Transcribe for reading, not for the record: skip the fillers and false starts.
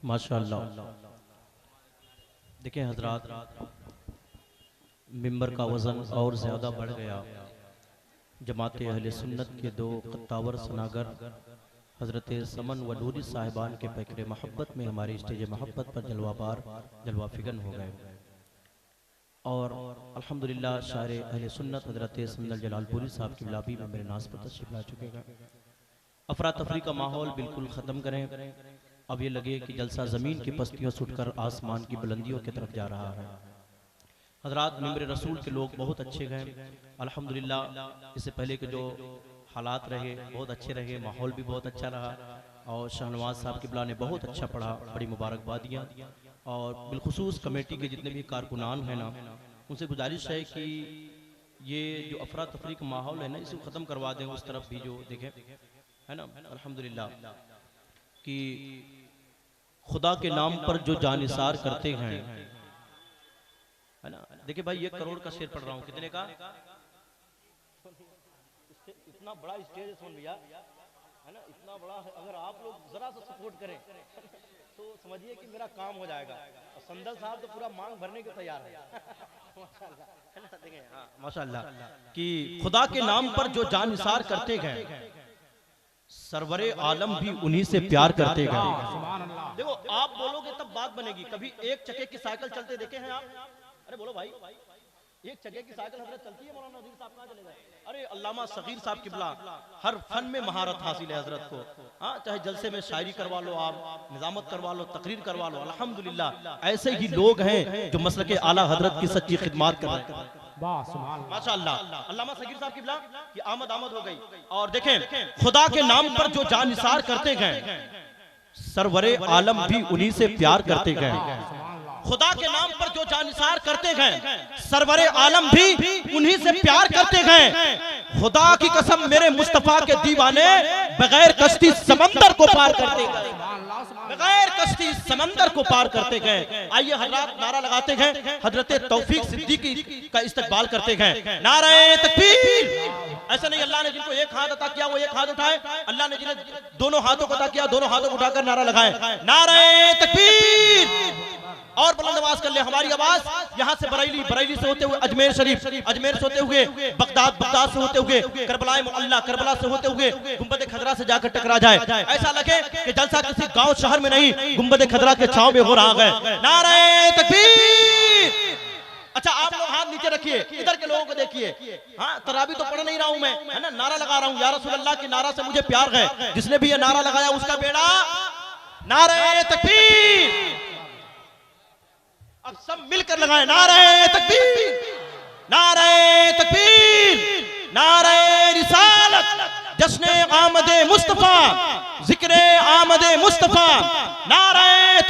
माशाअल्लाह। देखिए हजरात, मिंबर का वज़न और ज़्यादा बढ़ गया। जमात अहले सुन्नत के दो कत्तावर सनागर हज़रत समन व नूरी साहिबान के पैकरे मोहब्बत में हमारी स्टेज मोहब्बत पर जलवाबार जलवा फिगन हो गए। और अल्हम्दुलिल्लाह शायर अहले सुन्नत हज़रत समदल जलालपुरी साहब की लाबी में मेरे नाज पर तशरीफ ला चुके हैं। अफरा तफरी का माहौल बिल्कुल ख़त्म करें। अब ये लगे कि जलसा ज़मीन की पस्तियों से उठकर आसमान की बुलंदियों की तरफ जा रहा है। हजरात, मिंबर रसूल के लोग बहुत अच्छे गए अल्हम्दुलिल्लाह। इससे पहले के जो हालात रहे बहुत अच्छे रहे, माहौल भी बहुत अच्छा रहा और शाहनवाज साहब किबला ने बहुत अच्छा पढ़ा, बड़ी मुबारकबादियाँ। और बिलखुसूस कमेटी के जितने भी कारकुनान हैं ना, उनसे गुजारिश है कि ये जो अफरा तफरी का माहौल है ना, इसे ख़त्म करवा दें। उस तरफ भी जो देखें है ना, अल्हम्दुलिल्लाह कि खुदा के नाम पर जो जानिसार करते हैं, है ना। देखिए भाई, 1 करोड़ का शेर पढ़ रहा हूँ, कितने का? इतना बड़ा स्टेज है सोन भैया, है ना, इतना बड़ा है। अगर आप लोग जरा सा सपोर्ट करें तो समझिए कि मेरा काम हो जाएगा। और संदल साहब तो पूरा मांग भरने के तैयार है। माशाअल्लाह, है ना। देखें, हाँ माशाअल्लाह कि खुदा के नाम पर जो जानिसार करते गए, सरवरे आलम भी उन्हीं से प्यार करते गए। देखो, आप बोलोगे तब बात बनेगी। कभी एक चक्के की साइकिल चलते देखे हैं आप? अरे बोलो भाई, एक चक्के की साइकिल हजरत चलती है? मौलाना नज़ीर साहब कहाँ चले गए? अरे अल्लामा सगीर साहब किबला, हर फन में महारत हासिल है हजरत को। हाँ, चाहे जलसे में शायरी करवा लो, आप निजामत करवा लो, तकरीर करवा लो, अल्हम्दुलिल्लाह ऐसे ही लोग हैं जो मसलके आला हजरत की सच्ची खिदमत कर रहे हैं। माशाअल्लाह, अल्लामा सगीर साहब किबला की आमद हो गई। और देखें, खुदा के नाम पर जो जानिसार करते गए, सरवरे आलम भी उन्हीं से प्यार करते गए। खुदा के नाम पर जो जानिसार करते गए, सरवरे आलम भी उन्हीं से प्यार करते गए। खुदा की कसम, मेरे मुस्तफा के दीवाने बगैर कश्ती समंदर को पार करते गए, बगैर कश्ती समंदर को पार करते गए। आइए हजरत नारा लगाते गए, हजरत तौफीक सिद्दीकी का इस्तकबाल करते गए। नारे तकबीर। ऐसा नहीं, अल्लाह ने जिनको एक हाथ अता किया वो एक हाथ उठाए, अल्लाह ने जिन्हें दोनों हाथों को अता किया दोनों हाथों को उठाकर नारा लगाए, नारे तकबीर। और बुलंद आवाज कर ले हमारी आवाज, यहाँ से बरेली, बरेली से होते हुए अजमेर शरीफ, अजमेर से होते हुए बगदाद, बगदाद से होते हुए करबला मुअल्ला, करबला से होते हुए गुंबद खजरा से जाकर टकरा जाए। ऐसा लगे कि जलसा किसी गांव शहर में नहीं, गुंबद खजरा के छांव में हो रहा है। नारे तकबीर। अच्छा, आप लोग हाथ नीचे रखिए, इधर के लोगों को देखिए। हाँ, तरावी तो पढ़ नहीं रहा हूं मैं, है ना, नारा लगा रहा हूं। या रसूल अल्लाह के नारा से मुझे प्यार है। जिसने भी ये नारा लगाया उसका बेड़ा नारे तकबीर। अब सब मिलकर लगाए, नारे तकबीर, नारे तकबीर, नारे रिसालत, जश्न आमदे मुस्तफा, जिक्र आमदे मुस्तफा, नारे